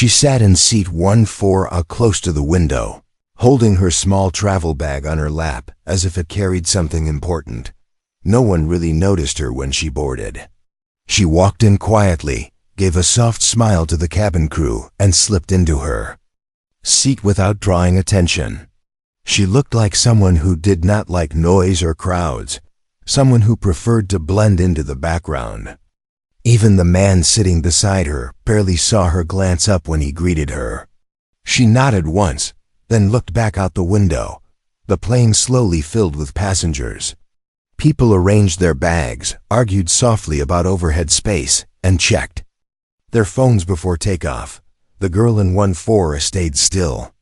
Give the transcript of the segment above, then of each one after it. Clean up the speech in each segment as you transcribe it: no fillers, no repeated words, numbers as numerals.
She sat in seat 1-4A close to the window, holding her small travel bag on her lap as if it carried something important. No one really noticed her when she boarded. She walked in quietly, gave a soft smile to the cabin crew, and slipped into her seat without drawing attention. She looked like someone who did not like noise or crowds, someone who preferred to blend into the background. Even the man sitting beside her barely saw her glance up when he greeted her. She nodded once, then looked back out the window. The plane slowly filled with passengers. People arranged their bags, argued softly about overhead space, and checked their phones before takeoff. The girl in 1-4A stayed still.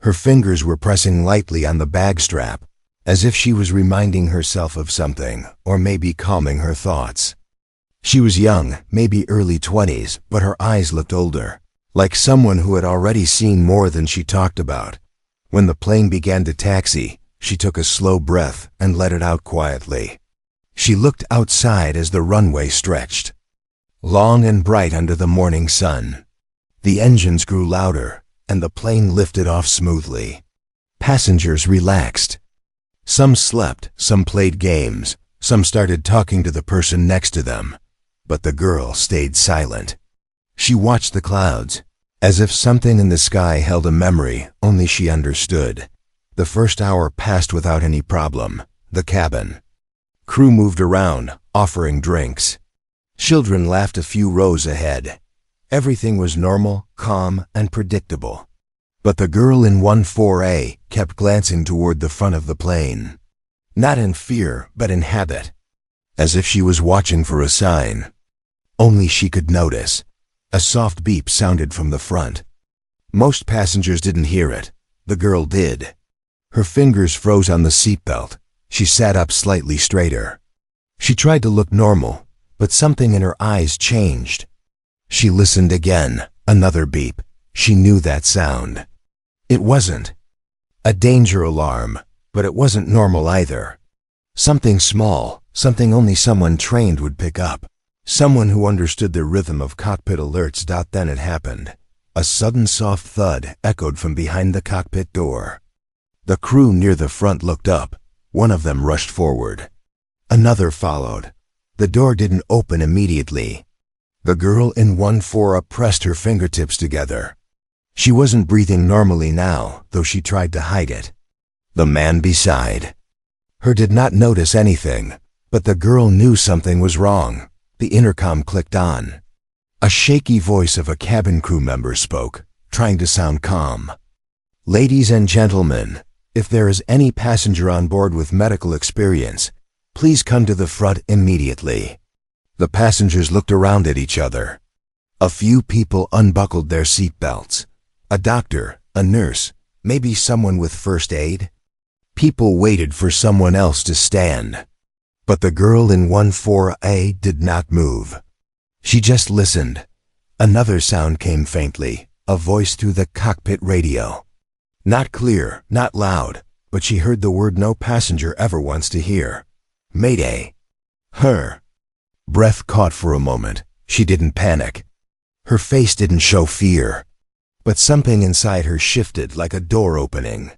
Her fingers were pressing lightly on the bag strap, as if she was reminding herself of something, or maybe calming her thoughts. She was young, maybe early 20s, but her eyes looked older, like someone who had already seen more than she talked about. When the plane began to taxi, she took a slow breath and let it out quietly. She looked outside as the runway stretched, long and bright under the morning sun. The engines grew louder, and the plane lifted off smoothly. Passengers relaxed. Some slept, some played games, some started talking to the person next to them. But the girl stayed silent. She watched the clouds, as if something in the sky held a memory only she understood. The first hour passed without any problem. The cabin crew moved around, offering drinks. Children laughed a few rows ahead. Everything was normal, calm, and predictable. But the girl in 1-4A kept glancing toward the front of the plane. Not in fear, but in habit, as if she was watching for a sign. Only she could notice. A soft beep sounded from the front. Most passengers didn't hear it. The girl did. Her fingers froze on the seatbelt. She sat up slightly straighter. She tried to look normal, but something in her eyes changed. She listened again. Another beep. She knew that sound. It wasn't a danger alarm, but it wasn't normal either. Something small, something only someone trained would pick up. Someone who understood the rhythm of cockpit alerts. Then it happened. A sudden soft thud echoed from behind the cockpit door. The crew near the front looked up. One of them rushed forward. Another followed. The door didn't open immediately. The girl in 1-4A pressed her fingertips together. She wasn't breathing normally now, though she tried to hide it. The man beside her did not notice anything, but the girl knew something was wrong. The intercom clicked on. A shaky voice of a cabin crew member spoke, trying to sound calm. "Ladies and gentlemen, if there is any passenger on board with medical experience, please come to the front immediately." The passengers looked around at each other. A few people unbuckled their seat belts. A doctor, a nurse, maybe someone with first aid. People waited for someone else to stand. But the girl in 1-4A did not move. She just listened. Another sound came faintly, a voice through the cockpit radio. Not clear, not loud, but she heard the word no passenger ever wants to hear. Mayday. Her breath caught for a moment. She didn't panic. Her face didn't show fear. But something inside her shifted like a door opening.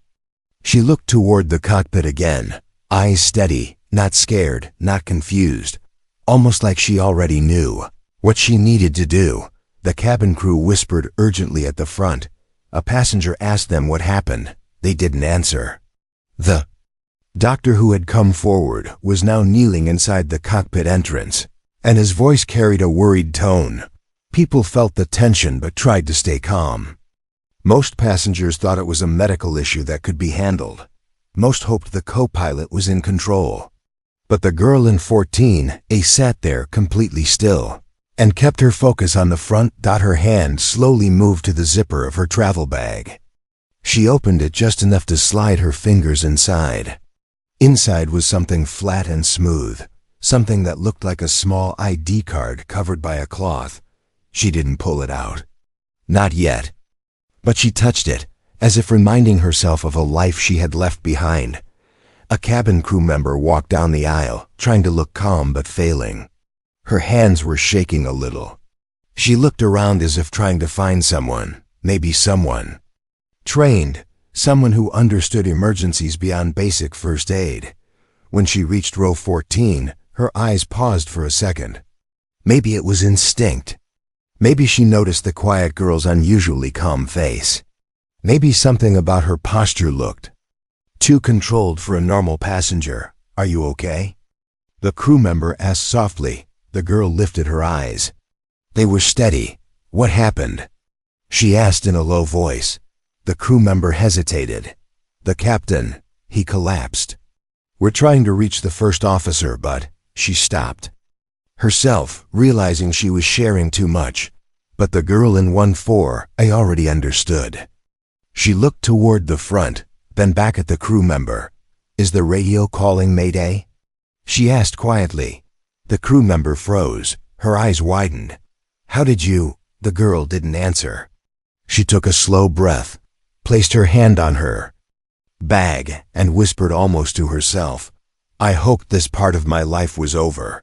She looked toward the cockpit again, eyes steady, not scared, not confused, almost like she already knew what she needed to do. The cabin crew whispered urgently at the front. A passenger asked them what happened. They didn't answer. The doctor who had come forward was now kneeling inside the cockpit entrance, and his voice carried a worried tone. People felt the tension but tried to stay calm. Most passengers thought it was a medical issue that could be handled. Most hoped the co-pilot was in control. But the girl in 14A sat there completely still and kept her focus on the front. Her hand slowly moved to the zipper of her travel bag. She opened it just enough to slide her fingers inside. Inside was something flat and smooth, something that looked like a small ID card covered by a cloth. She didn't pull it out. Not yet. But she touched it, as if reminding herself of a life she had left behind. A cabin crew member walked down the aisle, trying to look calm but failing. Her hands were shaking a little. She looked around as if trying to find someone, Maybe someone trained, someone who understood emergencies beyond basic first aid. When she reached row 14, her eyes paused for a second. Maybe it was instinct. Maybe she noticed the quiet girl's unusually calm face. Maybe something about her posture looked too controlled for a normal passenger. "Are you okay?" the crew member asked softly. The girl lifted her eyes. They were steady. "What happened?" she asked in a low voice. The crew member hesitated. "The captain, he collapsed. We're trying to reach the first officer, but..." She stopped herself, realizing she was sharing too much. But the girl in 1-4, I already understood. She looked toward the front, then back at the crew member. "Is the radio calling Mayday?" she asked quietly. The crew member froze. Her eyes widened. "How did you..." The girl didn't answer. She took a slow breath, placed her hand on her bag, and whispered almost to herself, "I hoped this part of my life was over."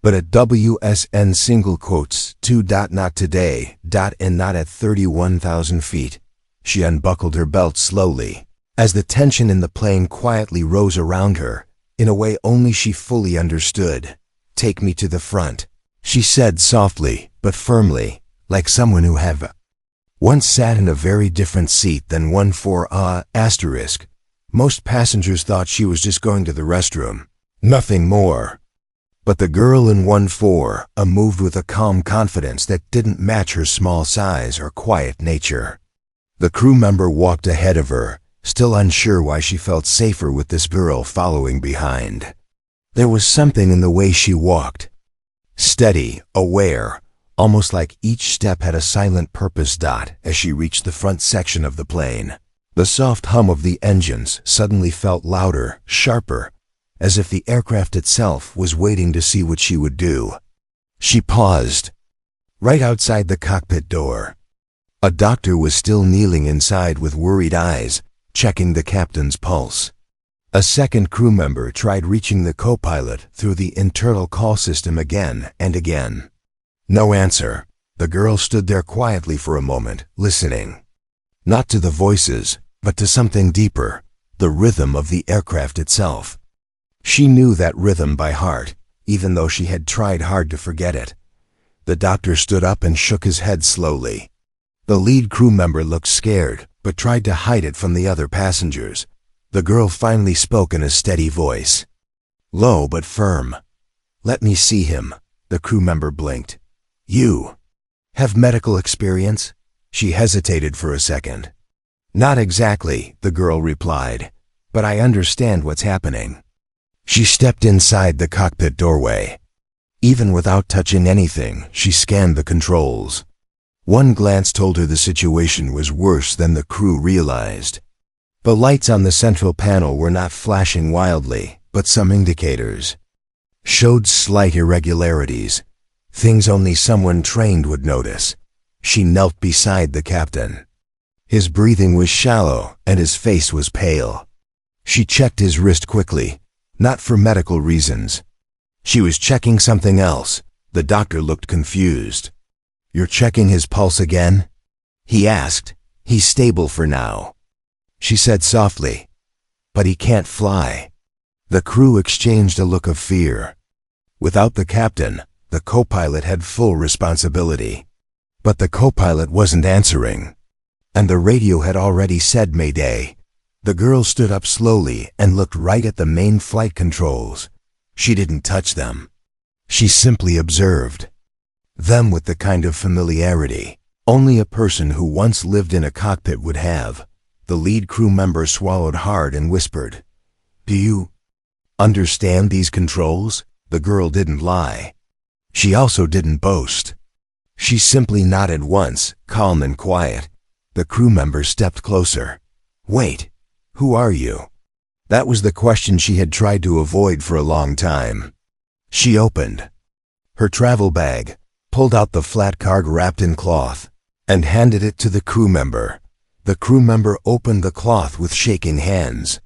But at WSN single quotes 2. Not today, and not at 31,000 feet. She unbuckled her belt slowly, as the tension in the plane quietly rose around her, in a way only she fully understood. "Take me to the front," she said softly, but firmly, like someone who had once sat in a very different seat than 1-4. Most passengers thought she was just going to the restroom. Nothing more. But the girl in 1-4 moved with a calm confidence that didn't match her small size or quiet nature. The crew member walked ahead of her, still unsure why she felt safer with this girl following behind. There was something in the way she walked. Steady, aware, almost like each step had a silent purpose. As she reached the front section of the plane, the soft hum of the engines suddenly felt louder, sharper, as if the aircraft itself was waiting to see what she would do. She paused, right outside the cockpit door. A doctor was still kneeling inside with worried eyes, checking the captain's pulse. A second crew member tried reaching the co-pilot through the internal call system again and again. No answer. The girl stood there quietly for a moment, listening. Not to the voices, but to something deeper, the rhythm of the aircraft itself. She knew that rhythm by heart, even though she had tried hard to forget it. The doctor stood up and shook his head slowly. The lead crew member looked scared, but tried to hide it from the other passengers. The girl finally spoke in a steady voice, low but firm. "Let me see him." The crew member blinked. "You have medical experience?" She hesitated for a second. "Not exactly," the girl replied, "but I understand what's happening." She stepped inside the cockpit doorway. Even without touching anything, she scanned the controls. One glance told her the situation was worse than the crew realized. The lights on the central panel were not flashing wildly, but some indicators showed slight irregularities, things only someone trained would notice. She knelt beside the captain. His breathing was shallow and his face was pale. She checked his wrist quickly, not for medical reasons. She was checking something else. The doctor looked confused. "You're checking his pulse again?" he asked. "He's stable for now," she said softly. "But he can't fly." The crew exchanged a look of fear. Without the captain, the co-pilot had full responsibility. But the co-pilot wasn't answering. And the radio had already said Mayday. The girl stood up slowly and looked right at the main flight controls. She didn't touch them. She simply observed them with the kind of familiarity only a person who once lived in a cockpit would have. The lead crew member swallowed hard and whispered, "Do you understand these controls?" The girl didn't lie. She also didn't boast. She simply nodded once, calm and quiet. The crew member stepped closer. "Wait, who are you?" That was the question she had tried to avoid for a long time. She opened her travel bag, pulled out the flat card wrapped in cloth, and handed it to the crew member. The crew member opened the cloth with shaking hands.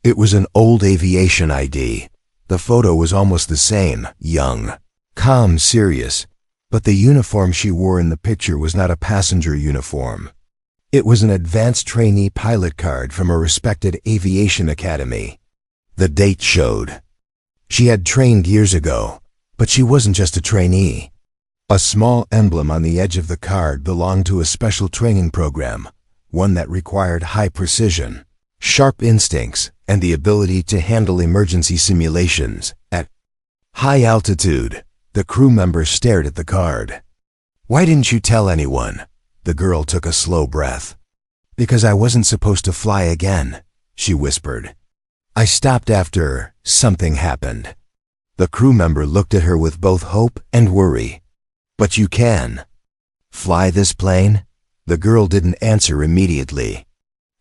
It was an old aviation ID. The photo was almost the same, young, calm, serious, but the uniform she wore in the picture was not a passenger uniform. It was an advanced trainee pilot card from a respected aviation academy. The date showed. She had trained years ago, but she wasn't just a trainee. A small emblem on the edge of the card belonged to a special training program, one that required high precision, sharp instincts, and the ability to handle emergency simulations. At high altitude, the crew member stared at the card. "Why didn't you tell anyone?" The girl took a slow breath. "Because I wasn't supposed to fly again," she whispered. "I stopped after something happened." The crew member looked at her with both hope and worry. "But you can fly this plane?" The girl didn't answer immediately.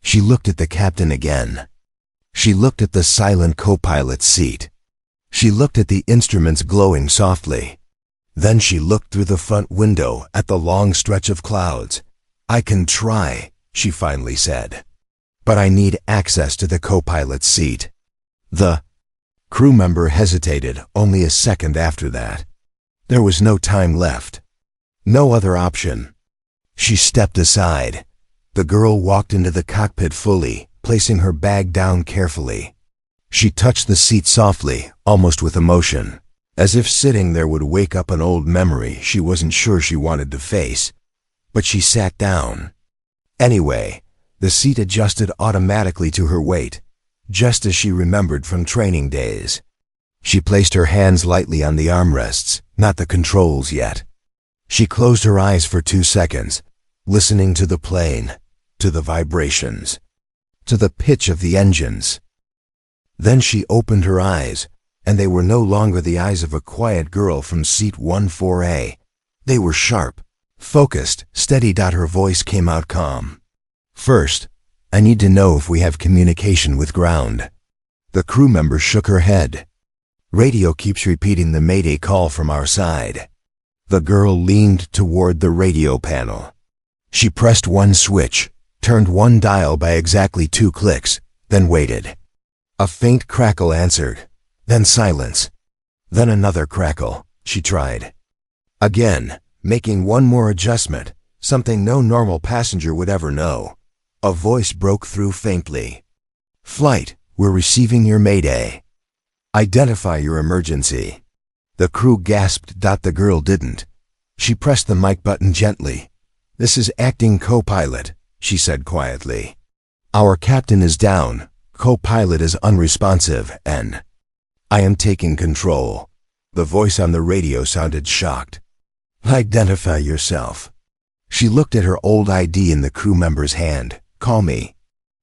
She looked at the captain again. She looked at the silent co-pilot's seat. She looked at the instruments glowing softly. Then she looked through the front window at the long stretch of clouds. "I can try," she finally said. "But I need access to the co-pilot's seat." The crew member hesitated only a second after that. There was no time left. No other option. She stepped aside. The girl walked into the cockpit fully, placing her bag down carefully. She touched the seat softly, almost with emotion, as if sitting there would wake up an old memory she wasn't sure she wanted to face. But she sat down. Anyway, the seat adjusted automatically to her weight, just as she remembered from training days. She placed her hands lightly on the armrests, not the controls yet. She closed her eyes for 2 seconds, listening to the plane, to the vibrations, to the pitch of the engines. Then she opened her eyes, and they were no longer the eyes of a quiet girl from seat 14A. They were sharp, focused, steady. Her voice came out calm. "First, I need to know if we have communication with ground." The crew member shook her head. "Radio keeps repeating the Mayday call from our side." The girl leaned toward the radio panel. She pressed one switch, turned one dial by exactly 2 clicks, then waited. A faint crackle answered, then silence. Then another crackle. She tried again, making one more adjustment, something no normal passenger would ever know. A voice broke through faintly. "Flight, we're receiving your Mayday. Identify your emergency." The crew gasped. The girl didn't. She pressed the mic button gently. "This is acting co-pilot," she said quietly. "Our captain is down, co-pilot is unresponsive, and I am taking control." The voice on the radio sounded shocked. "Identify yourself." She looked at her old ID in the crew member's hand. "Call me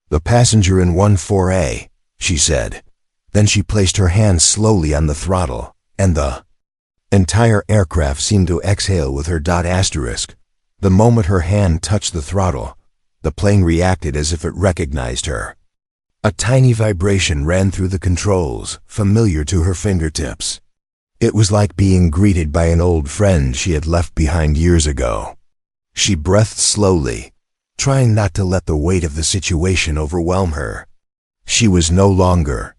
the passenger in 14A, she said. Then she placed her hand slowly on the throttle, and the entire aircraft seemed to exhale with her. Asterisk. The moment her hand touched the throttle, the plane reacted as if it recognized her. A tiny vibration ran through the controls, familiar to her fingertips. It was like being greeted by an old friend she had left behind years ago. She breathed slowly, trying not to let the weight of the situation overwhelm her. She was no longer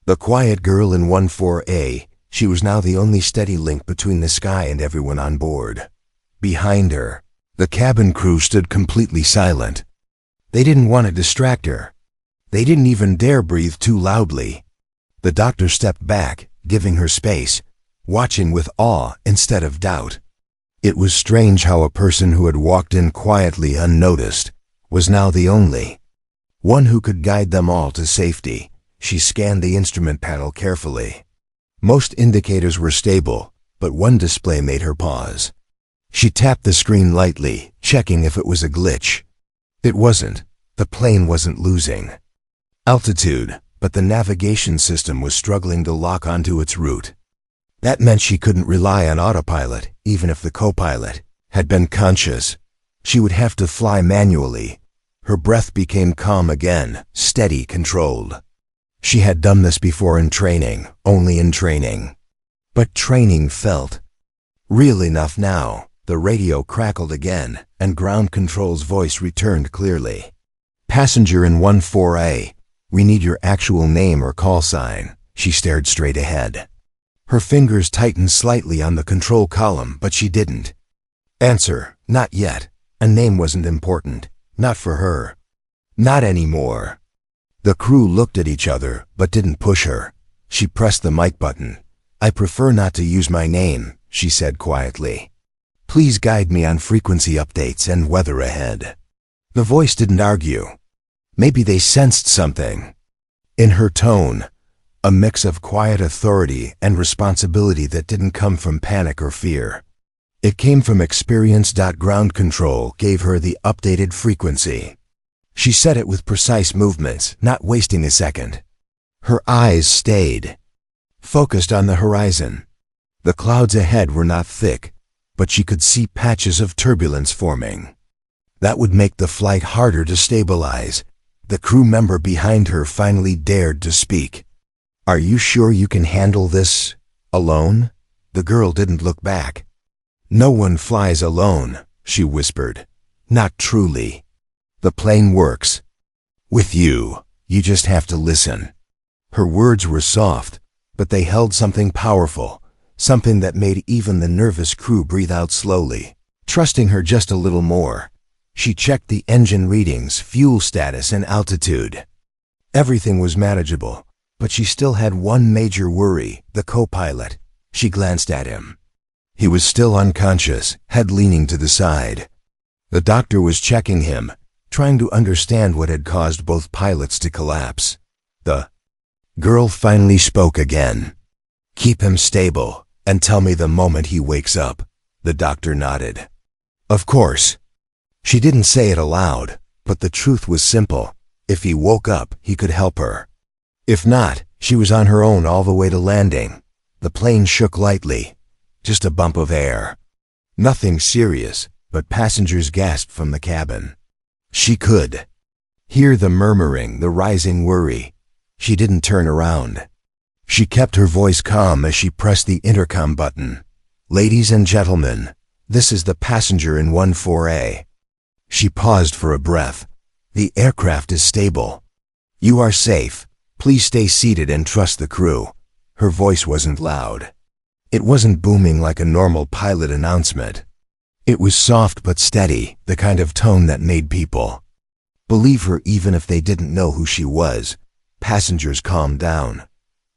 the quiet girl in 14A. She was now the only steady link between the sky and everyone on board. Behind her, the cabin crew stood completely silent. They didn't want to distract her. They didn't even dare breathe too loudly. The doctor stepped back, giving her space, watching with awe instead of doubt. It was strange how a person who had walked in quietly unnoticed was now the only one who could guide them all to safety. She scanned the instrument panel carefully. Most indicators were stable, but one display made her pause. She tapped the screen lightly, checking if it was a glitch. It wasn't. The plane wasn't losing altitude, but the navigation system was struggling to lock onto its route. That meant she couldn't rely on autopilot, even if the co-pilot had been conscious. She would have to fly manually. Her breath became calm again, steady, controlled. She had done this before in training, only in training. But training felt real enough now. The radio crackled again, and ground control's voice returned clearly. "Passenger in 14A, we need your actual name or call sign." She stared straight ahead. Her fingers tightened slightly on the control column, but she didn't answer. Not yet. A name wasn't important. Not for her. Not anymore. The crew looked at each other, but didn't push her. She pressed the mic button. "I prefer not to use my name," she said quietly. "Please guide me on frequency updates and weather ahead." The voice didn't argue. Maybe they sensed something. In her tone, a mix of quiet authority and responsibility that didn't come from panic or fear. It came from experience. Ground control gave her the updated frequency. She said it with precise movements, not wasting a second. Her eyes stayed, focused on the horizon. The clouds ahead were not thick, but she could see patches of turbulence forming. That would make the flight harder to stabilize. The crew member behind her finally dared to speak. "Are you sure you can handle this alone?" The girl didn't look back. "No one flies alone," she whispered. "Not truly. The plane works. With you, you just have to listen." Her words were soft, but they held something powerful, something that made even the nervous crew breathe out slowly, trusting her just a little more. She checked the engine readings, fuel status, and altitude. Everything was manageable, but she still had one major worry: the co-pilot. She glanced at him. He was still unconscious, head leaning to the side. The doctor was checking him, trying to understand what had caused both pilots to collapse. The girl finally spoke again. "Keep him stable, and tell me the moment he wakes up." The doctor nodded. Of course. She didn't say it aloud, but the truth was simple. If he woke up, he could help her. If not, she was on her own all the way to landing. The plane shook lightly. Just a bump of air. Nothing serious, but passengers gasped from the cabin. She could hear the murmuring, the rising worry. She didn't turn around. She kept her voice calm as she pressed the intercom button. "Ladies and gentlemen, this is the passenger in 14A. She paused for a breath. "The aircraft is stable. You are safe. Please stay seated and trust the crew." Her voice wasn't loud. It wasn't booming like a normal pilot announcement. It was soft but steady, the kind of tone that made people believe her even if they didn't know who she was. Passengers calmed down.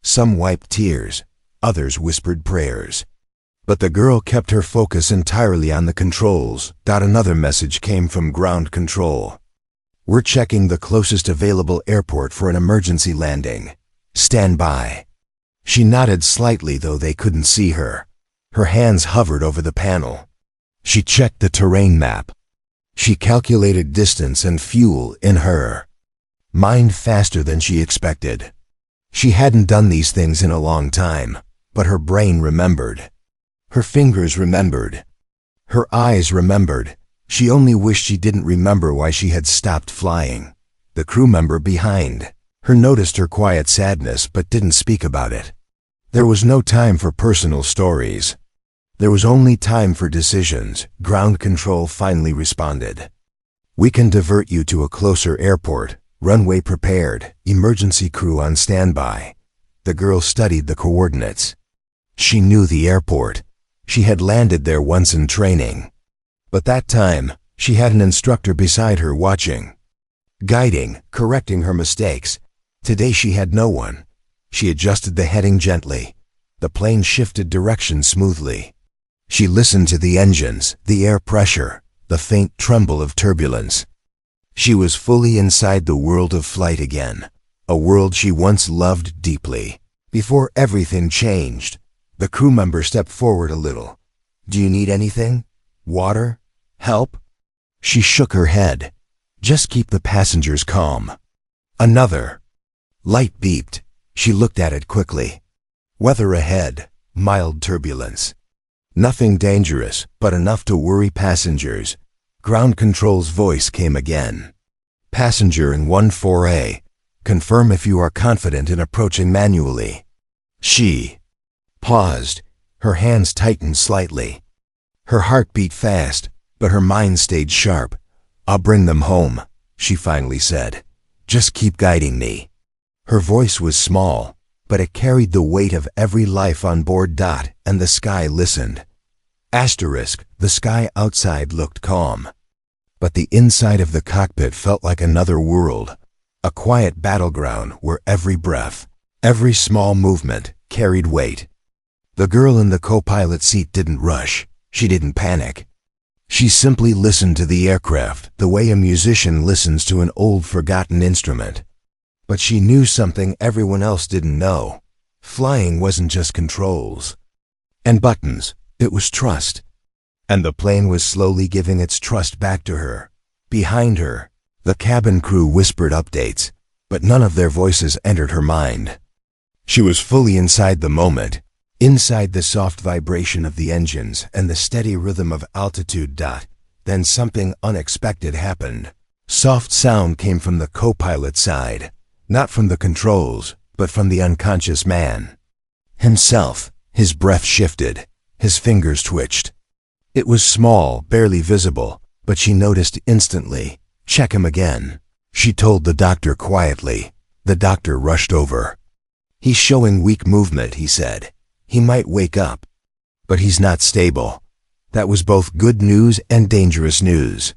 Some wiped tears, others whispered prayers. But the girl kept her focus entirely on the controls. Another message came from ground control. "We're checking the closest available airport for an emergency landing. Stand by." She nodded slightly, though they couldn't see her. Her hands hovered over the panel. She checked the terrain map. She calculated distance and fuel in her mind faster than she expected. She hadn't done these things in a long time, but her brain remembered. Her fingers remembered. Her eyes remembered. She only wished she didn't remember why she had stopped flying. The crew member behind her noticed her quiet sadness but didn't speak about it. There was no time for personal stories. There was only time for decisions. Ground control finally responded. "We can divert you to a closer airport. Runway prepared. Emergency crew on standby." The girl studied the coordinates. She knew the airport. She had landed there once in training. But that time, she had an instructor beside her watching, guiding, correcting her mistakes. Today she had no one. She adjusted the heading gently. The plane shifted direction smoothly. She listened to the engines, the air pressure, the faint tremble of turbulence. She was fully inside the world of flight again, a world she once loved deeply. Before everything changed, the crew member stepped forward a little. "Do you need anything? Water? Help?" She shook her head. "Just keep the passengers calm." Another light beeped. She looked at it quickly. Weather ahead, mild turbulence. Nothing dangerous, but enough to worry passengers. Ground control's voice came again. "Passenger in 14A, confirm if you are confident in approaching manually." She paused. Her hands tightened slightly. Her heart beat fast, but her mind stayed sharp. "I'll bring them home," she finally said. "Just keep guiding me." Her voice was small, but it carried the weight of every life on board. And the sky listened. The sky outside looked calm. But the inside of the cockpit felt like another world, a quiet battleground where every breath, every small movement carried weight. The girl in the co-pilot seat didn't rush. She didn't panic. She simply listened to the aircraft the way a musician listens to an old forgotten instrument. But she knew something everyone else didn't know. Flying wasn't just controls and buttons, it was trust. And the plane was slowly giving its trust back to her. Behind her, the cabin crew whispered updates, but none of their voices entered her mind. She was fully inside the moment, inside the soft vibration of the engines and the steady rhythm of altitude. Then something unexpected happened. Soft sound came from the co-pilot side, not from the controls, but from the unconscious man himself. His breath shifted, his fingers twitched. It was small, barely visible, but she noticed instantly. "Check him again," she told the doctor quietly. The doctor rushed over. "He's showing weak movement," he said. "He might wake up, but he's not stable." That was both good news and dangerous news.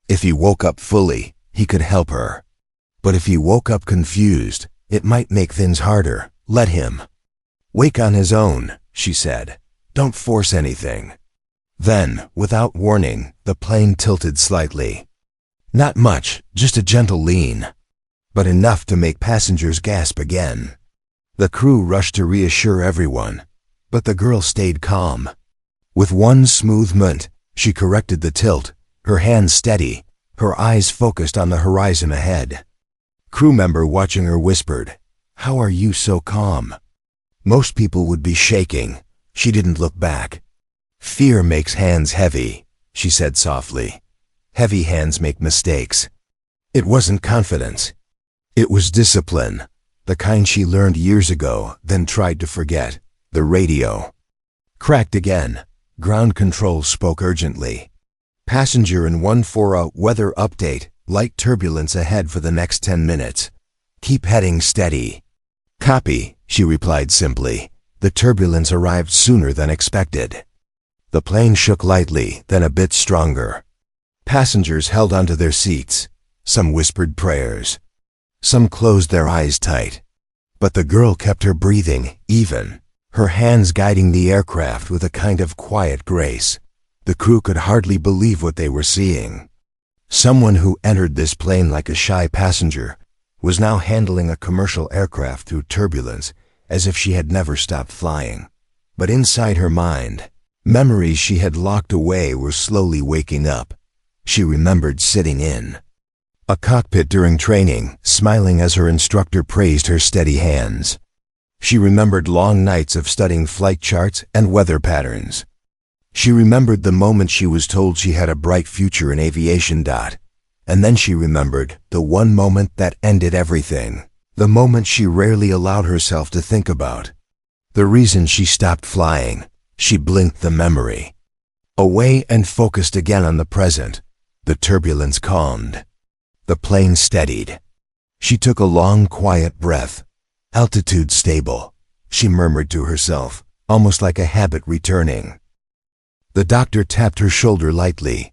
If he woke up fully, he could help her. But if he woke up confused, it might make things harder. "Let him wake on his own," she said. "Don't force anything." Then, without warning, the plane tilted slightly. Not much, just a gentle lean, but enough to make passengers gasp again. The crew rushed to reassure everyone, but the girl stayed calm. With one smooth movement, she corrected the tilt, her hands steady, her eyes focused on the horizon ahead. Crew member watching her whispered, "How are you so calm?" Most people would be shaking. She didn't look back. "Fear makes hands heavy," she said softly. "Heavy hands make mistakes." It wasn't confidence. It was discipline, the kind she learned years ago, then tried to forget. The radio cracked again. Ground control spoke urgently. "Passenger in 140, weather update, light turbulence ahead for the next 10 minutes. Keep heading steady." "Copy," she replied simply. The turbulence arrived sooner than expected. The plane shook lightly, then a bit stronger. Passengers held onto their seats. Some whispered prayers. Some closed their eyes tight. But the girl kept her breathing even, her hands guiding the aircraft with a kind of quiet grace. The crew could hardly believe what they were seeing. Someone who entered this plane like a shy passenger was now handling a commercial aircraft through turbulence as if she had never stopped flying. But inside her mind, memories she had locked away were slowly waking up. She remembered sitting in a cockpit during training, smiling as her instructor praised her steady hands. She remembered long nights of studying flight charts and weather patterns. She remembered the moment she was told she had a bright future in aviation. And then she remembered the one moment that ended everything, the moment she rarely allowed herself to think about. The reason she stopped flying. She blinked the memory away and focused again on the present. The turbulence calmed. The plane steadied. She took a long, quiet breath. Altitude stable, she murmured to herself, almost like a habit returning. The doctor tapped her shoulder lightly.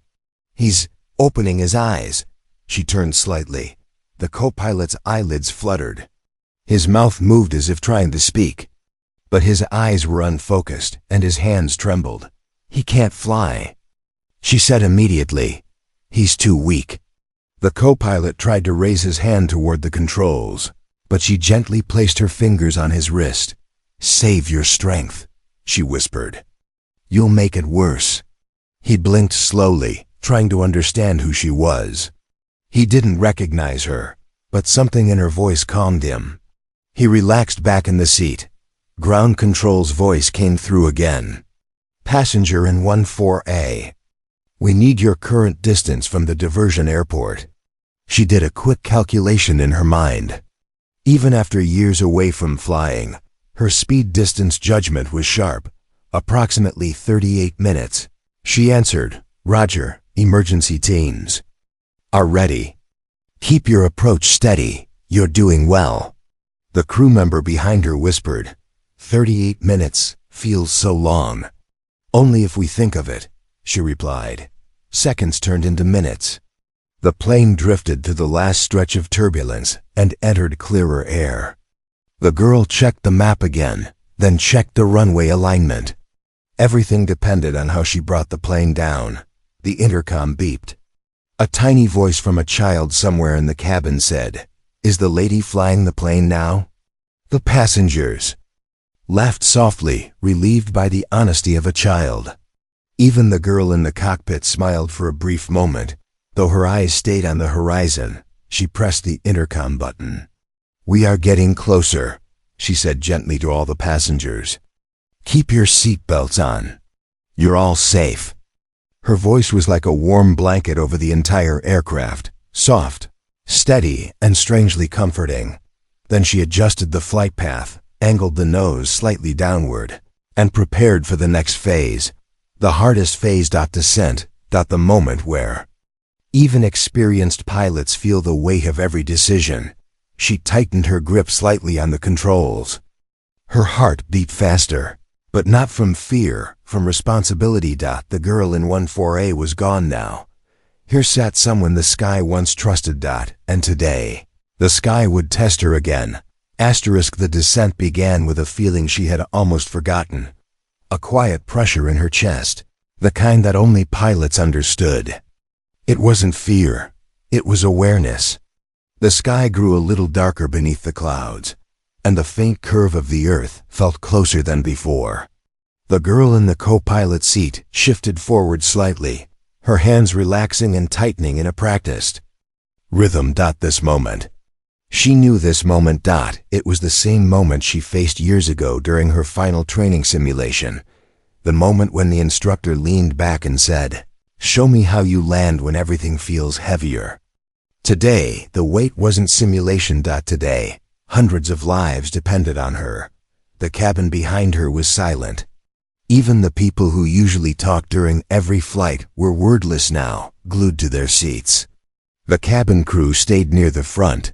"He's opening his eyes." She turned slightly. The co-pilot's eyelids fluttered. His mouth moved as if trying to speak, but his eyes were unfocused and his hands trembled. "He can't fly," she said immediately. "He's too weak." The co-pilot tried to raise his hand toward the controls, but she gently placed her fingers on his wrist. "Save your strength," she whispered. "You'll make it worse." He blinked slowly, trying to understand who she was. He didn't recognize her, but something in her voice calmed him. He relaxed back in the seat. Ground control's voice came through again. "Passenger in 14A. We need your current distance from the diversion airport." She did a quick calculation in her mind. Even after years away from flying, her speed distance judgment was sharp. Approximately 38 minutes. She answered, "Roger, emergency teams are ready. Keep your approach steady. You're doing well." The crew member behind her whispered, 38 minutes feels so long." "Only if we think of it," she replied. "Seconds turned into minutes." The plane drifted through the last stretch of turbulence and entered clearer air. The girl checked the map again, then checked the runway alignment. Everything depended on how she brought the plane down. The intercom beeped. A tiny voice from a child somewhere in the cabin said, "Is the lady flying the plane now?" The passengers laughed softly, relieved by the honesty of a child. Even the girl in the cockpit smiled for a brief moment. Though her eyes stayed on the horizon, she pressed the intercom button. "We are getting closer," she said gently to all the passengers. "Keep your seatbelts on. You're all safe." Her voice was like a warm blanket over the entire aircraft, soft, steady, and strangely comforting. Then she adjusted the flight path, angled the nose slightly downward, and prepared for the next phase. The hardest phase. Descent. The moment where even experienced pilots feel the weight of every decision. She tightened her grip slightly on the controls. Her heart beat faster, but not from fear, from responsibility. The girl in 14A was gone now. Here sat someone the sky once trusted. And today, the sky would test her again. The descent began with a feeling she had almost forgotten. A quiet pressure in her chest, the kind that only pilots understood. It wasn't fear, it was awareness. The sky grew a little darker beneath the clouds, and the faint curve of the earth felt closer than before. The girl in the co-pilot seat shifted forward slightly, her hands relaxing and tightening in a practiced rhythm. This moment. She knew this moment. It was the same moment she faced years ago during her final training simulation. The moment when the instructor leaned back and said, "Show me how you land when everything feels heavier." Today, the weight wasn't simulation. Today, hundreds of lives depended on her. The cabin behind her was silent. Even the people who usually talk during every flight were wordless now, glued to their seats. The cabin crew stayed near the front,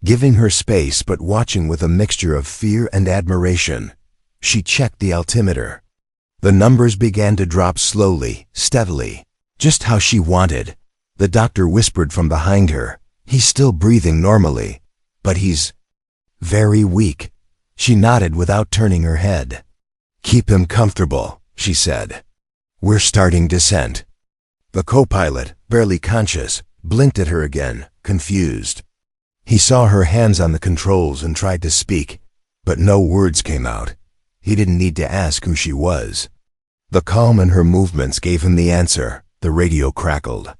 giving her space but watching with a mixture of fear and admiration. She checked the altimeter. The numbers began to drop slowly, steadily, just how she wanted. The doctor whispered from behind her, "He's still breathing normally, but he's very weak." She nodded without turning her head. "Keep him comfortable," she said. "We're starting descent." The co-pilot, barely conscious, blinked at her again, confused. He saw her hands on the controls and tried to speak, but no words came out. He didn't need to ask who she was. The calm in her movements gave him the answer. The radio crackled.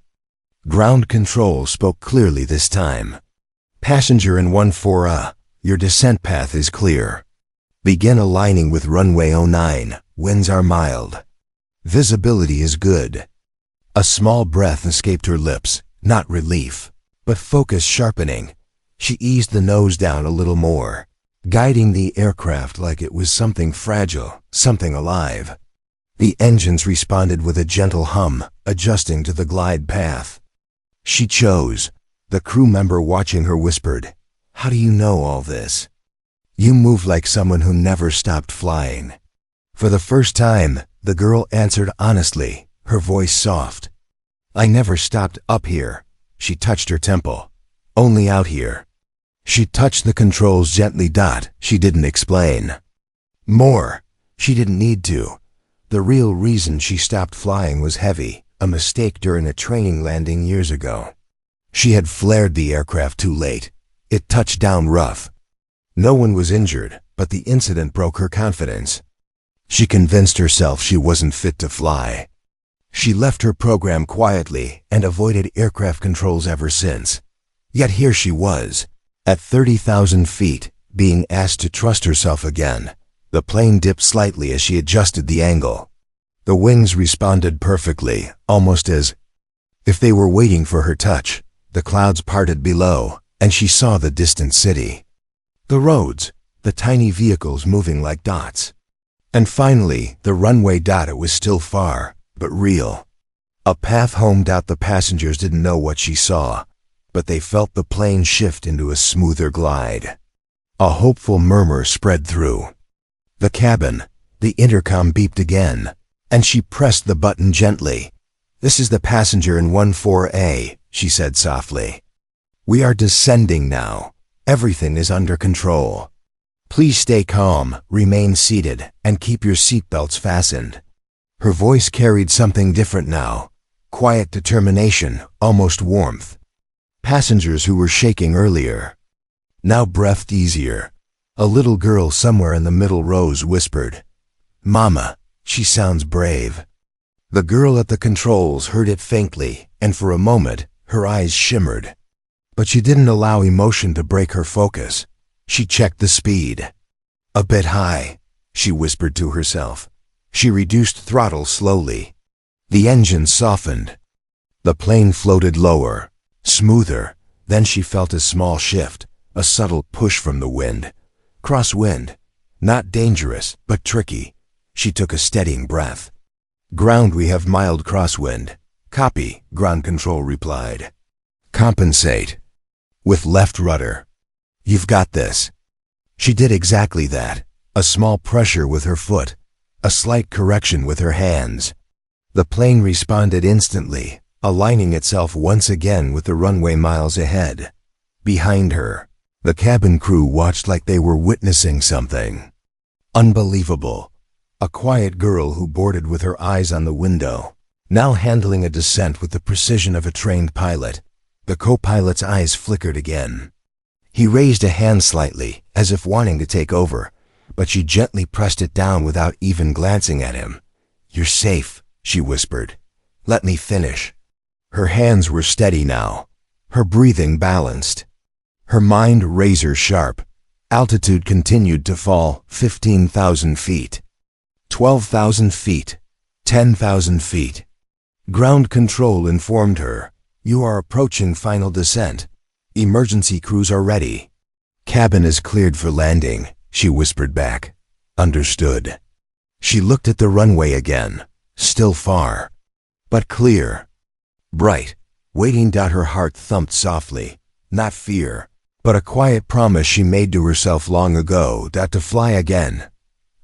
Ground control spoke clearly this time. "Passenger in 14A, your descent path is clear. Begin aligning with runway 09, winds are mild. Visibility is good." A small breath escaped her lips, not relief, but focus sharpening. She eased the nose down a little more, guiding the aircraft like it was something fragile, something alive. The engines responded with a gentle hum, adjusting to the glide path. She chose. The crew member watching her whispered, "How do you know all this?" "You move like someone who never stopped flying." For the first time, the girl answered honestly, her voice soft. "I never stopped up here." She touched her temple. "Only out here." She touched the controls gently. She didn't explain more. She didn't need to. The real reason she stopped flying was heavy, a mistake during a training landing years ago. She had flared the aircraft too late. It touched down rough. No one was injured, but the incident broke her confidence. She convinced herself she wasn't fit to fly. She left her program quietly and avoided aircraft controls ever since. Yet here she was, at 30,000 feet, being asked to trust herself again. The plane dipped slightly as she adjusted the angle. The wings responded perfectly, almost as if they were waiting for her touch. The clouds parted below, and she saw the distant city. The roads, the tiny vehicles moving like dots. And finally, the runway. It was still far, but real. A path home. The passengers didn't know what she saw, but they felt the plane shift into a smoother glide. A hopeful murmur spread through the cabin. The intercom beeped again, and she pressed the button gently. "This is the passenger in 14A, she said softly. "We are descending now. Everything is under control. Please stay calm, remain seated, and keep your seatbelts fastened." Her voice carried something different now. Quiet determination, almost warmth. Passengers who were shaking earlier now breathed easier. A little girl somewhere in the middle rows whispered, "Mama, she sounds brave." The girl at the controls heard it faintly, and for a moment, her eyes shimmered. But she didn't allow emotion to break her focus. She checked the speed. "A bit high," she whispered to herself. She reduced throttle slowly. The engine softened. The plane floated lower, smoother. Then she felt a small shift, a subtle push from the wind. Crosswind. Not dangerous, but tricky. She took a steadying breath. "Ground, we have mild crosswind." "Copy," ground control replied. "Compensate. With left rudder." "You've got this." She did exactly that. A small pressure with her foot, a slight correction with her hands. The plane responded instantly, aligning itself once again with the runway miles ahead. Behind her, the cabin crew watched like they were witnessing something unbelievable. A quiet girl who boarded with her eyes on the window, now handling a descent with the precision of a trained pilot. The co-pilot's eyes flickered again. He raised a hand slightly, as if wanting to take over, but she gently pressed it down without even glancing at him. "You're safe," she whispered. "Let me finish." Her hands were steady now, her breathing balanced, her mind razor sharp. Altitude continued to fall. 15,000 feet. 12,000 feet. 10,000 feet. Ground control informed her, "You are approaching final descent. Emergency crews are ready." "Cabin is cleared for landing," she whispered back. "Understood." She looked at the runway again. Still far, but clear. Bright, waiting. Her heart thumped softly. Not fear, but a quiet promise she made to herself long ago, to fly again,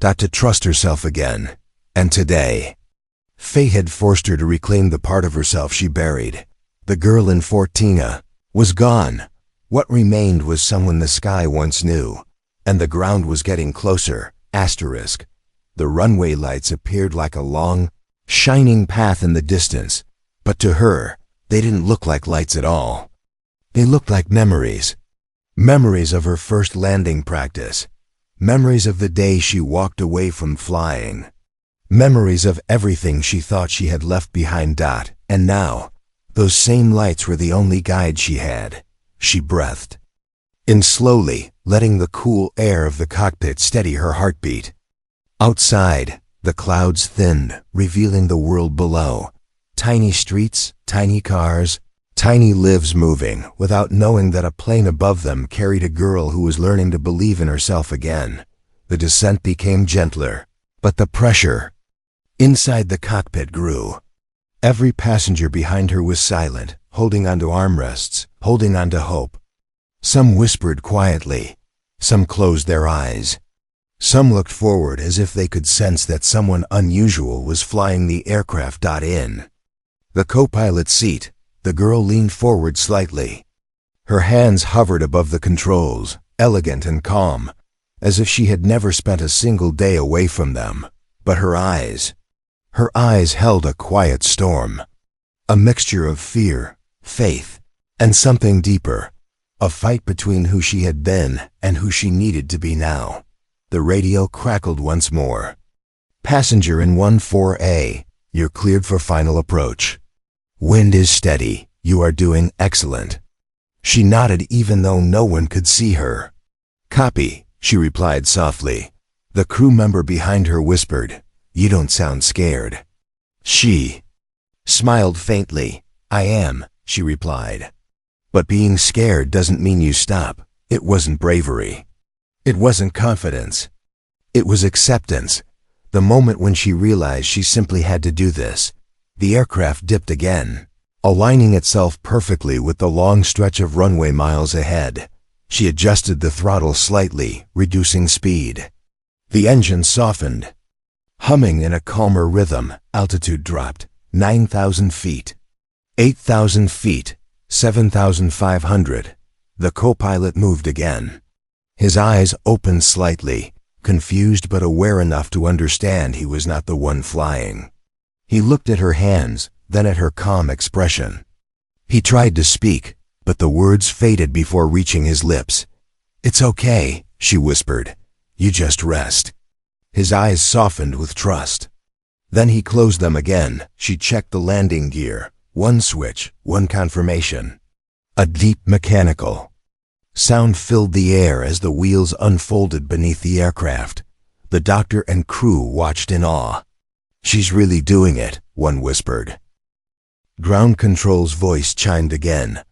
to trust herself again. And today, fate had forced her to reclaim the part of herself she buried. The girl in 14A was gone. What remained was someone the sky once knew, and the ground was getting closer. Asterisk. The runway lights appeared like a long, shining path in the distance, but to her, they didn't look like lights at all. They looked like memories. Memories of her first landing practice. Memories of the day she walked away from flying. Memories of everything she thought she had left behind. And now, those same lights were the only guide she had. She breathed in slowly, letting the cool air of the cockpit steady her heartbeat. Outside, the clouds thinned, revealing the world below. Tiny streets, tiny cars, tiny lives moving, without knowing that a plane above them carried a girl who was learning to believe in herself again. The descent became gentler, but the pressure inside the cockpit grew. Every passenger behind her was silent, holding onto armrests, holding onto hope. Some whispered quietly, some closed their eyes. Some looked forward as if they could sense that someone unusual was flying the aircraft. In the co-pilot's seat, the girl leaned forward slightly. Her hands hovered above the controls, elegant and calm, as if she had never spent a single day away from them. But her eyes held a quiet storm. A mixture of fear, faith, and something deeper. A fight between who she had been and who she needed to be now. The radio crackled once more. "Passenger in 14A, you're cleared for final approach. Wind is steady. You are doing excellent." She nodded even though no one could see her. "Copy," she replied softly. The crew member behind her whispered, "You don't sound scared." She smiled faintly. "I am," she replied. "But being scared doesn't mean you stop." It wasn't bravery. It wasn't confidence. It was acceptance. The moment when she realized she simply had to do this. The aircraft dipped again, aligning itself perfectly with the long stretch of runway miles ahead. She adjusted the throttle slightly, reducing speed. The engine softened, humming in a calmer rhythm. Altitude dropped. 9,000 feet. 8,000 feet. 7,500. The co-pilot moved again. His eyes opened slightly, confused but aware enough to understand he was not the one flying. He looked at her hands, then at her calm expression. He tried to speak, but the words faded before reaching his lips. "It's okay," she whispered. "You just rest." His eyes softened with trust. Then he closed them again. She checked the landing gear. One switch, one confirmation. A deep mechanical sound filled the air as the wheels unfolded beneath the aircraft. The doctor and crew watched in awe. "She's really doing it," one whispered. Ground control's voice chimed again.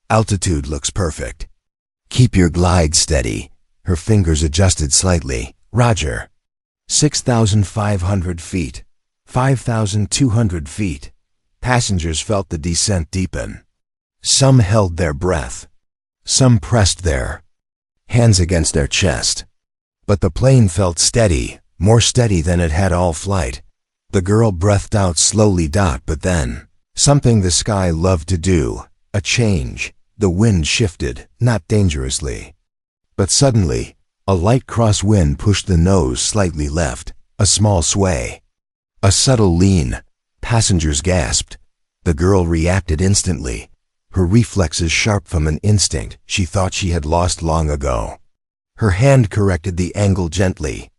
"Altitude looks perfect. Keep your glide steady." Her fingers adjusted slightly. "Roger." 6,500 feet. 5,200 feet. Passengers felt the descent deepen. Some held their breath. Some pressed their hands against their chest. But the plane felt steady, more steady than it had all flight. The girl breathed out slowly. But then, something the sky loved to do, a change. The wind shifted, not dangerously. But suddenly, a light crosswind pushed the nose slightly left, a small sway. A subtle lean. Passengers gasped. The girl reacted instantly, her reflexes sharp from an instinct she thought she had lost long ago. Her hand corrected the angle gently,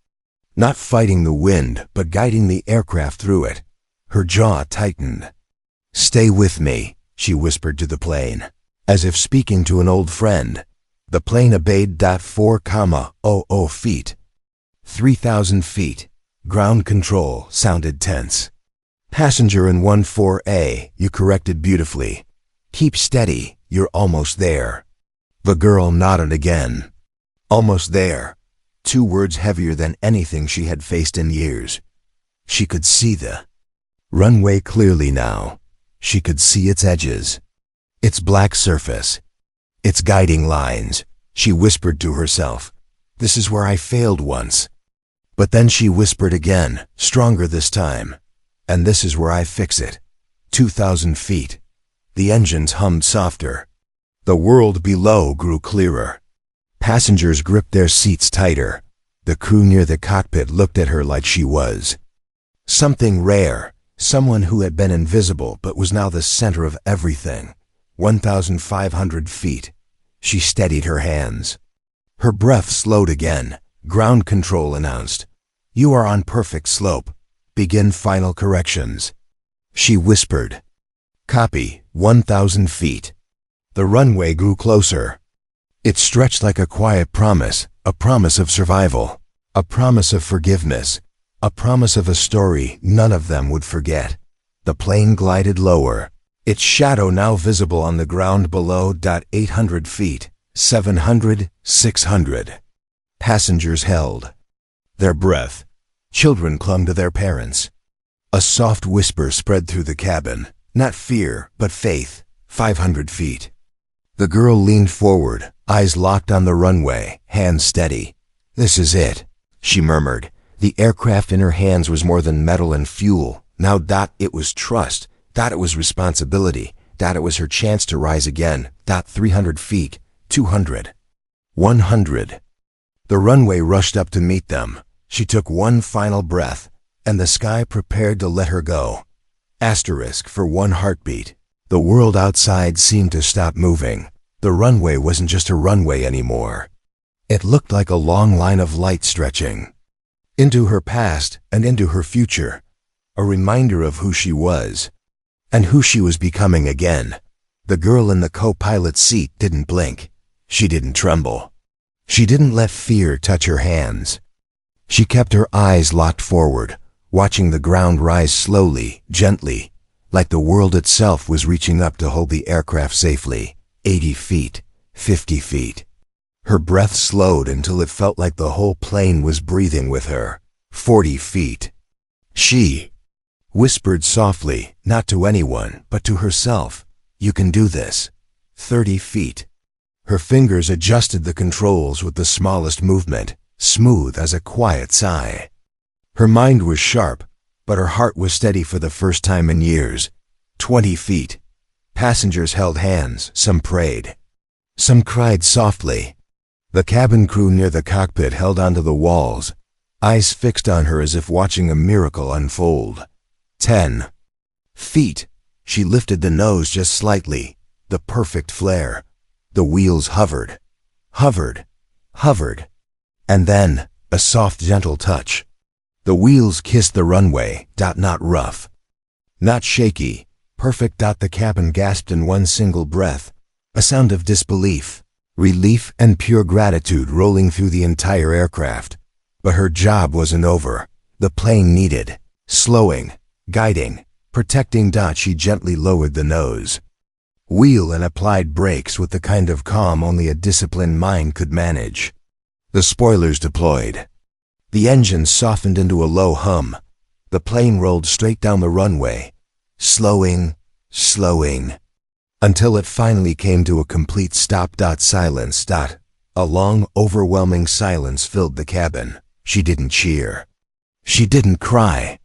not fighting the wind, but guiding the aircraft through it. Her jaw tightened. "Stay with me," she whispered to the plane, as if speaking to an old friend. The plane obeyed. 4,00 feet. 3,000 feet. Ground control sounded tense. "Passenger in 14A, you corrected beautifully. Keep steady, you're almost there." The girl nodded again. Almost there. 2 words heavier than anything she had faced in years. She could see the runway clearly now. She could see its edges, its black surface, its guiding lines. She whispered to herself, "This is where I failed once." But then she whispered again, stronger this time, "And this is where I fix it." 2,000 feet. The engines hummed softer. The world below grew clearer. Passengers gripped their seats tighter. The crew near the cockpit looked at her like she was something rare, someone who had been invisible but was now the center of everything. 1,500 feet. She steadied her hands. Her breath slowed again. Ground control announced, "You are on perfect slope. Begin final corrections." She whispered, "Copy." 1,000 feet. The runway grew closer. It stretched like a quiet promise, a promise of survival, a promise of forgiveness, a promise of a story none of them would forget. The plane glided lower, its shadow now visible on the ground below. 800 feet. 700, 600. Passengers held their breath. Children clung to their parents. A soft whisper spread through the cabin, not fear, but faith. 500 feet. The girl leaned forward, eyes locked on the runway, hands steady. "This is it," she murmured. The aircraft in her hands was more than metal and fuel. Now, it was trust. It was responsibility. It was her chance to rise again. 300 feet. 200. 100. The runway rushed up to meet them. She took one final breath, and the sky prepared to let her go. Asterisk for one heartbeat. The world outside seemed to stop moving. The runway wasn't just a runway anymore. It looked like a long line of light stretching into her past and into her future, a reminder of who she was and who she was becoming again. The girl in the co-pilot seat didn't blink. She didn't tremble. She didn't let fear touch her hands. She kept her eyes locked forward, watching the ground rise slowly, gently, like the world itself was reaching up to hold the aircraft safely. 80 feet, 50 feet. Her breath slowed until it felt like the whole plane was breathing with her. 40 feet. She whispered softly, not to anyone, but to herself, "You can do this." 30 feet. Her fingers adjusted the controls with the smallest movement, smooth as a quiet sigh. Her mind was sharp, but her heart was steady for the first time in years. 20 feet. Passengers held hands, some prayed. Some cried softly. The cabin crew near the cockpit held onto the walls, eyes fixed on her as if watching a miracle unfold. 10 feet. She lifted the nose just slightly, the perfect flare. The wheels hovered, hovered, hovered. And then, a soft, gentle touch. The wheels kissed the runway, not rough, not shaky, perfect. The cabin gasped in one single breath, a sound of disbelief, relief, and pure gratitude rolling through the entire aircraft. But her job wasn't over. The plane needed slowing, guiding, protecting. She gently lowered the nose, wheel, and applied brakes with the kind of calm only a disciplined mind could manage. The spoilers deployed. The engine softened into a low hum. The plane rolled straight down the runway, slowing, slowing, until it finally came to a complete stop. Silence. A long, overwhelming silence filled the cabin. She didn't cheer. She didn't cry.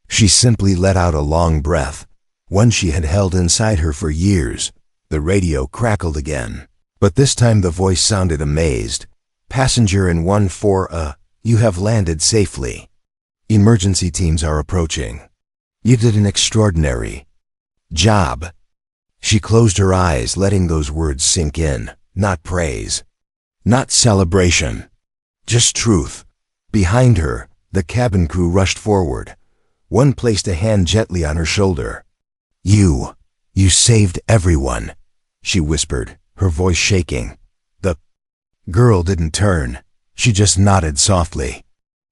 She simply let out a long breath, one she had held inside her for years. The radio crackled again, but this time the voice sounded amazed. Passenger in 14, you have landed safely. Emergency teams are approaching. You did an extraordinary job. She closed her eyes, letting those words sink in. Not praise, not celebration, just truth. Behind her, the cabin crew rushed forward. One placed a hand gently on her shoulder. You saved everyone, she whispered, her voice shaking. The girl didn't turn. She just nodded softly.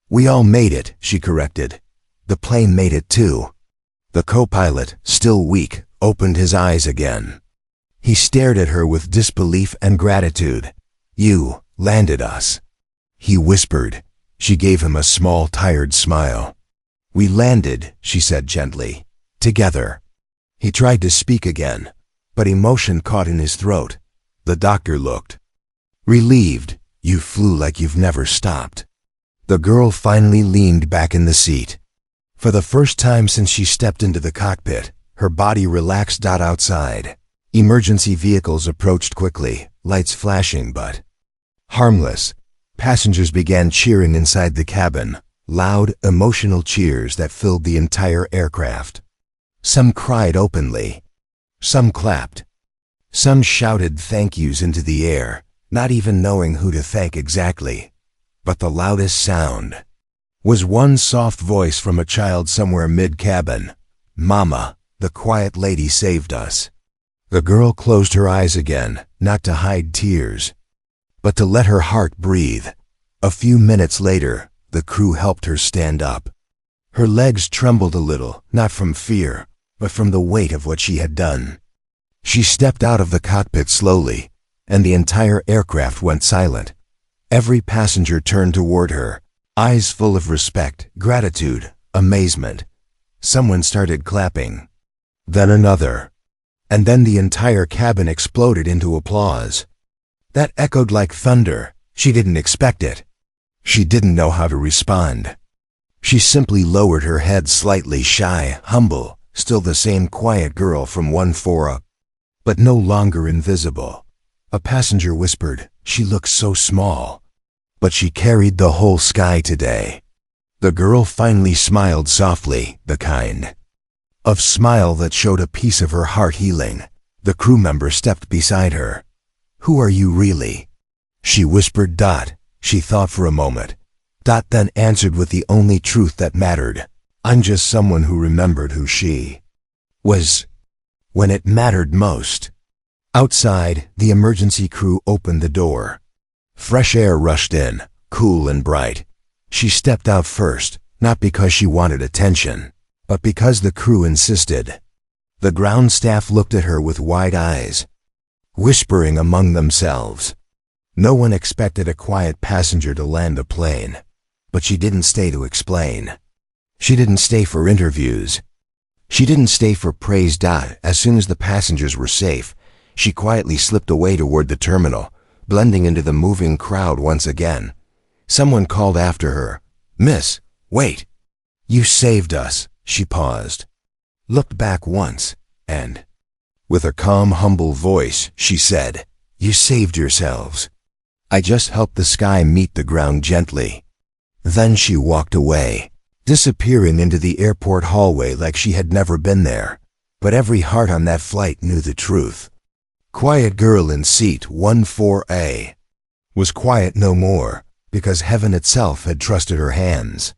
We all made it, she corrected. The plane made it too. The co-pilot, still weak, opened his eyes again. He stared at her with disbelief and gratitude. You landed us, he whispered. She gave him a small, tired smile. We landed, she said gently, together. He tried to speak again, but emotion caught in his throat. The doctor looked relieved. You flew like you've never stopped. The girl finally leaned back in the seat. For the first time since she stepped into the cockpit, her body relaxed. Outside, emergency vehicles approached quickly, lights flashing but harmless. Passengers began cheering inside the cabin, loud, emotional cheers that filled the entire aircraft. Some cried openly. Some clapped. Some shouted thank yous into the air, not even knowing who to thank exactly. But the loudest sound was one soft voice from a child somewhere mid-cabin. Mama, the quiet lady saved us. The girl closed her eyes again, not to hide tears, but to let her heart breathe. A few minutes later, the crew helped her stand up. Her legs trembled a little, not from fear, but from the weight of what she had done. She stepped out of the cockpit slowly, and the entire aircraft went silent. Every passenger turned toward her, eyes full of respect, gratitude, amazement. Someone started clapping. Then another. And then the entire cabin exploded into applause. That echoed like thunder. She didn't expect it. She didn't know how to respond. She simply lowered her head slightly, shy, humble, still the same quiet girl from 14, but no longer invisible. A passenger whispered, she looks so small, but she carried the whole sky today. The girl finally smiled softly, the kind of smile that showed a piece of her heart healing. The crew member stepped beside her. Who are you really? She whispered. She thought for a moment. Then answered with the only truth that mattered. I'm just someone who remembered who she was when it mattered most. Outside, the emergency crew opened the door. Fresh air rushed in, cool and bright. She stepped out first, not because she wanted attention, but because the crew insisted. The ground staff looked at her with wide eyes, whispering among themselves. No one expected a quiet passenger to land a plane, but she didn't stay to explain. She didn't stay for interviews. She didn't stay for praise. As soon as the passengers were safe, she quietly slipped away toward the terminal, blending into the moving crowd once again. Someone called after her, "Miss, wait." You saved us, she paused, looked back once, and, with a calm, humble voice, she said, "You saved yourselves. I just helped the sky meet the ground gently." Then she walked away, disappearing into the airport hallway like she had never been there. But every heart on that flight knew the truth. Quiet girl in seat 14A was quiet no more, because heaven itself had trusted her hands.